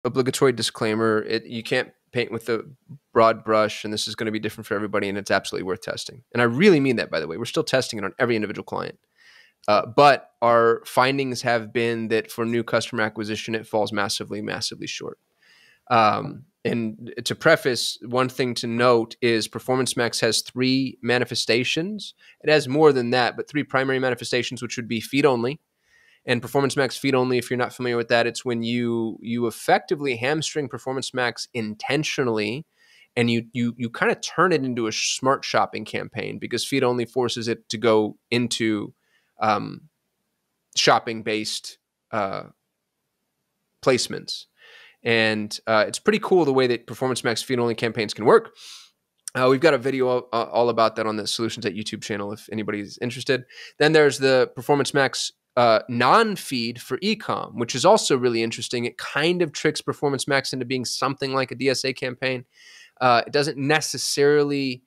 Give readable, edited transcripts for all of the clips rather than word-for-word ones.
obligatory disclaimer. You can't paint with a broad brush, and this is going to be different for everybody, and it's absolutely worth testing. And I really mean that, by the way. We're still testing it on every individual client. But our findings have been that for new customer acquisition, it falls massively, massively short. And to preface, one thing to note is Performance Max has 3 manifestations. It has more than that, but 3 primary manifestations, which would be feed only. And Performance Max feed only, if you're not familiar with that, it's when you effectively hamstring Performance Max intentionally, and you kind of turn it into a smart shopping campaign, because feed only forces it to go into shopping-based placements. And it's pretty cool the way that Performance Max feed-only campaigns can work. We've got a video all about that on the Solutions at YouTube channel if anybody's interested. Then there's the Performance Max non-feed for e-com, which is also really interesting. It kind of tricks Performance Max into being something like a DSA campaign. It doesn't necessarily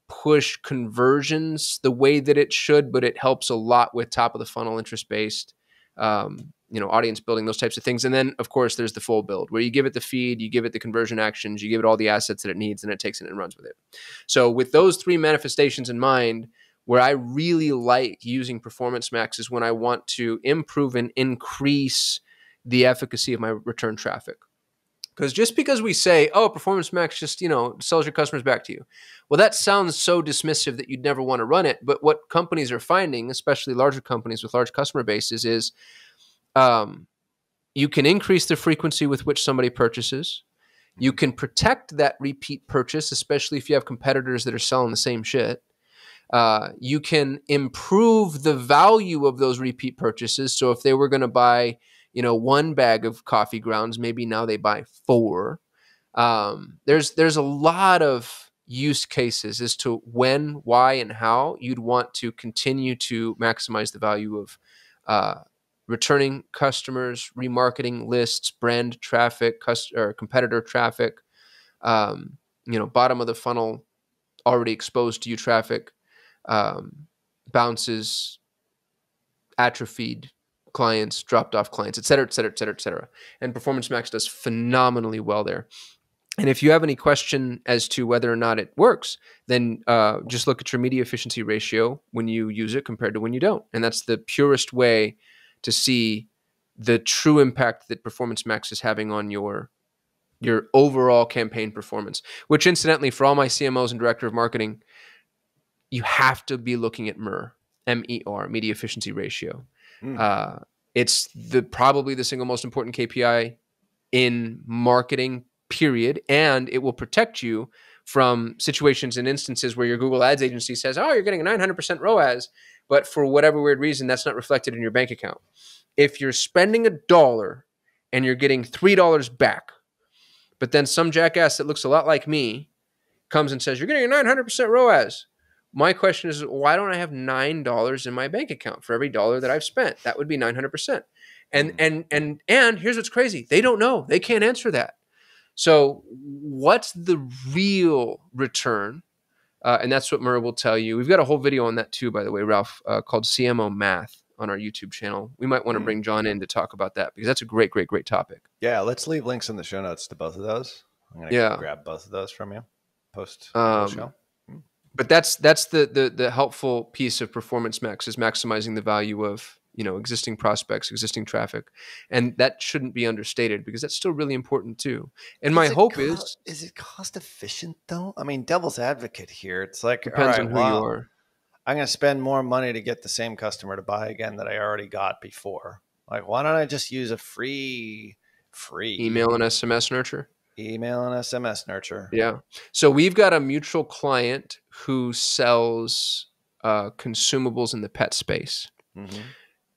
push conversions the way that it should, but it helps a lot with top of the funnel interest-based audience building, those types of things. And then, of course, there's the full build, where you give it the feed, you give it the conversion actions, you give it all the assets that it needs, and it takes it and runs with it. So with those 3 manifestations in mind, where I really like using Performance Max is when I want to improve and increase the efficacy of my return traffic. Because just because we say, oh, Performance Max just, sells your customers back to you. Well, that sounds so dismissive that you'd never want to run it. But what companies are finding, especially larger companies with large customer bases, is you can increase the frequency with which somebody purchases. You can protect that repeat purchase, especially if you have competitors that are selling the same shit. You can improve the value of those repeat purchases. So if they were going to buy, 1 bag of coffee grounds, maybe now they buy 4. There's a lot of use cases as to when, why, and how you'd want to continue to maximize the value of returning customers, remarketing lists, brand traffic, or competitor traffic, bottom of the funnel, already exposed to you traffic, bounces, atrophied clients, dropped off clients, et cetera, et cetera, et cetera, et cetera. And Performance Max does phenomenally well there. And if you have any question as to whether or not it works, then just look at your media efficiency ratio when you use it compared to when you don't. And that's the purest way to see the true impact that Performance Max is having on your overall campaign performance, which incidentally, for all my CMOs and director of marketing, you have to be looking at MER, M-E-R, media efficiency ratio. It's probably the single most important KPI in marketing, period. And it will protect you from situations and instances where your Google Ads agency says, oh, you're getting a 900% ROAS, but for whatever weird reason, that's not reflected in your bank account. If you're spending $1 and you're getting $3 back, but then some jackass that looks a lot like me comes and says, you're getting a 900% ROAS. My question is, why don't I have $9 in my bank account for every dollar that I've spent? That would be 900%. And here's what's crazy. They don't know. They can't answer that. So what's the real return? And that's what Murray will tell you. We've got a whole video on that too, by the way, Ralph, called CMO Math on our YouTube channel. We might want to bring John in to talk about that, because that's a great, great, great topic. Yeah, let's leave links in the show notes to both of those. I'm going to grab both of those from you post show. But that's the helpful piece of Performance Max, is maximizing the value of existing prospects, existing traffic, and that shouldn't be understated, because that's still really important too. And my hope is it cost efficient though? I mean, devil's advocate here. It's like, depends on who you are. I'm going to spend more money to get the same customer to buy again that I already got before. Like, why don't I just use a free email and SMS nurture? Email and SMS nurture. Yeah. So we've got a mutual client who sells consumables in the pet space. Mm-hmm.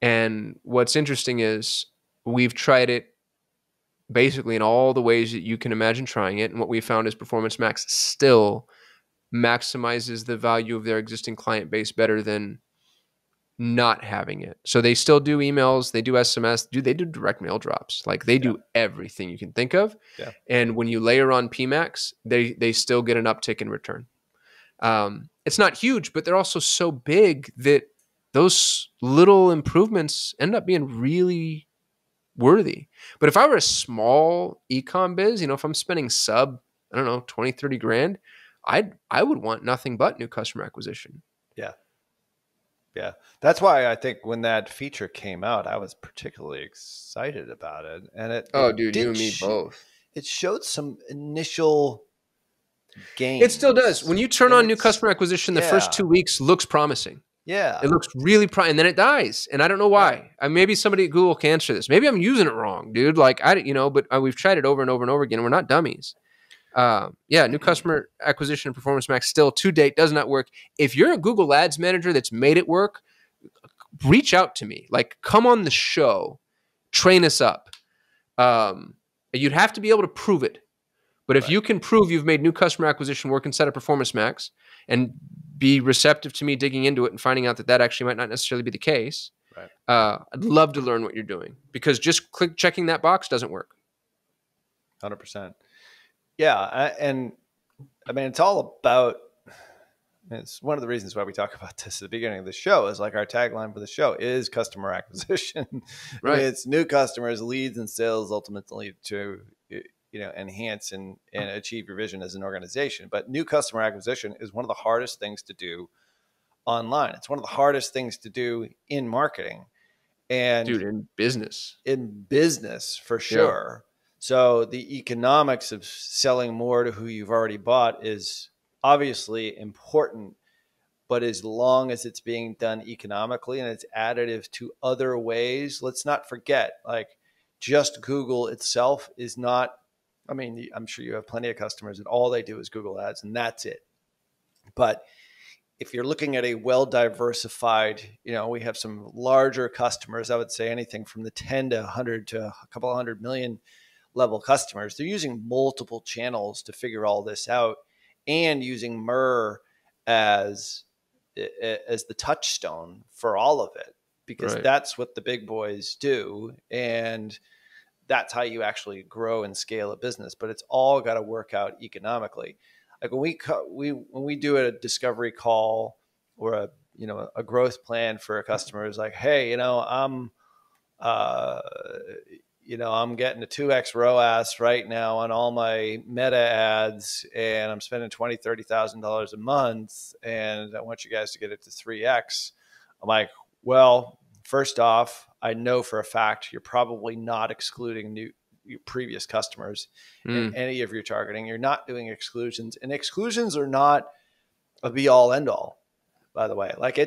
And what's interesting is we've tried it basically in all the ways that you can imagine trying it. And what we found is Performance Max still maximizes the value of their existing client base better than not having it. So they still do emails, they do SMS, they do direct mail drops. Like they do everything you can think of. Yeah. And when you layer on PMax, they still get an uptick in return. It's not huge, but they're also so big that those little improvements end up being really, worthy. But if I were a small e-com biz, if I'm spending sub, I don't know, 20, 30 grand, I would want nothing but new customer acquisition. Yeah. Yeah. That's why I think when that feature came out, I was particularly excited about it. And Dude, you and me both. It showed some initial gains. It still does. When you turn on new customer acquisition, the first 2 weeks looks promising. Yeah. It looks really and then it dies. And I don't know why. Right. Maybe somebody at Google can answer this. Maybe I'm using it wrong, dude. Like, but we've tried it over and over and over again, and we're not dummies. New customer acquisition and Performance Max still to date does not work. If you're a Google Ads manager that's made it work, reach out to me. Like, come on the show, train us up. You'd have to be able to prove it. But if you can prove you've made new customer acquisition work inside of Performance Max and be receptive to me digging into it and finding out that actually might not necessarily be the case, I'd love to learn what you're doing, because just checking that box doesn't work. 100%. Yeah. It's all about, it's one of the reasons why we talk about this at the beginning of the show, is like our tagline for the show is customer acquisition. Right. It's new customers, leads, and sales ultimately to enhance and achieve your vision as an organization. But new customer acquisition is one of the hardest things to do online. It's one of the hardest things to do in marketing, and dude, in business for sure. Yeah. So the economics of selling more to who you've already bought is obviously important, but as long as it's being done economically and it's additive to other ways, let's not forget, like, just Google itself is not, I'm sure you have plenty of customers that all they do is Google Ads and that's it. But if you're looking at a well-diversified, we have some larger customers, I would say anything from the 10 to 100 to a couple of 100 million level customers. They're using multiple channels to figure all this out, and using MER as the touchstone for all of it, because that's what the big boys do. And that's how you actually grow and scale a business, but it's all got to work out economically. Like when we do a discovery call or a growth plan for a customer, is like, hey, I'm getting a 2x ROAS right now on all my meta ads, and I'm spending $20,000, $30,000 a month, and I want you guys to get it to 3x. I'm like, well, first off, I know for a fact you're probably not excluding your previous customers in any of your targeting. You're not doing exclusions, and exclusions are not a be all end all, by the way. Like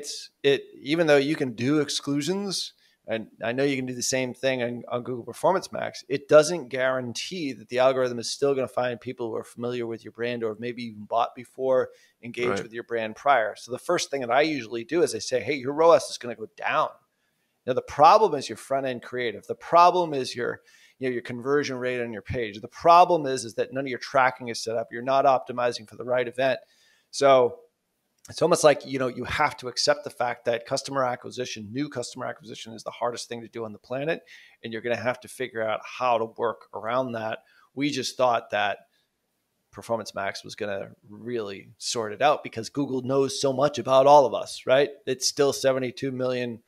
even though you can do exclusions, and I know you can do the same thing on Google Performance Max, it doesn't guarantee that the algorithm is still going to find people who are familiar with your brand, or maybe even bought before, engaged with your brand prior. So the first thing that I usually do is I say, hey, your ROAS is going to go down. Now, the problem is your front-end creative. The problem is your conversion rate on your page. The problem is that none of your tracking is set up. You're not optimizing for the right event. So it's almost like, you have to accept the fact that new customer acquisition is the hardest thing to do on the planet, and you're going to have to figure out how to work around that. We just thought that Performance Max was going to really sort it out, because Google knows so much about all of us, right? It's still 72 million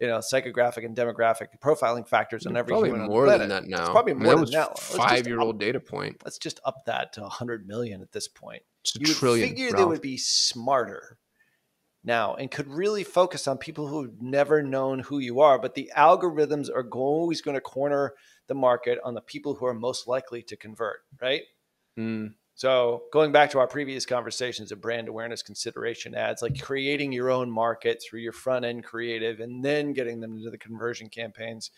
psychographic and demographic profiling factors on every human on the planet. Probably more than that now. It's probably more than that. 5-year-old data point. Let's just up that to 100 million at this point. You would figure they would be smarter now and could really focus on people who've never known who you are. But the algorithms are always going to corner the market on the people who are most likely to convert, right? So going back to our previous conversations of brand awareness consideration ads, like creating your own market through your front end creative and then getting them into the conversion campaigns.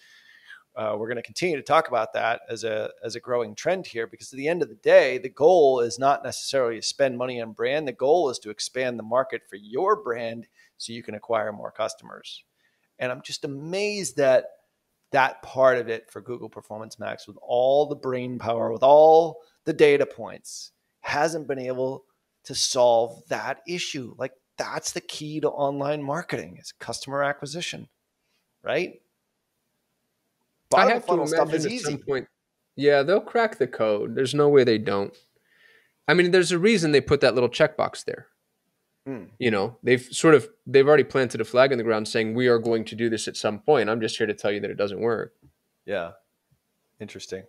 We're going to continue to talk about that as a growing trend here, because at the end of the day, the goal is not necessarily to spend money on brand. The goal is to expand the market for your brand so you can acquire more customers. And I'm just amazed that that part of it for Google Performance Max, with all the brain power, with all the data points, hasn't been able to solve that issue. Like, that's the key to online marketing, is customer acquisition, right? I have to imagine at some point, they'll crack the code. There's no way they don't. There's a reason they put that little checkbox there. They've already planted a flag in the ground saying we are going to do this at some point. I'm just here to tell you that it doesn't work. Yeah. Interesting.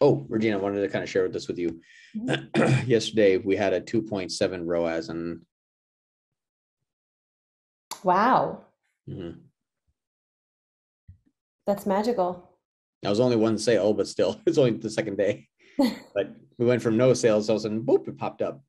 Oh, Regina, I wanted to kind of share this with you. Yesterday, we had a 2.7 ROAS, and wow, mm-hmm. That's magical. That was only one sale, but still, it's only the second day. But we went from no sales, all of a sudden, boop, it popped up.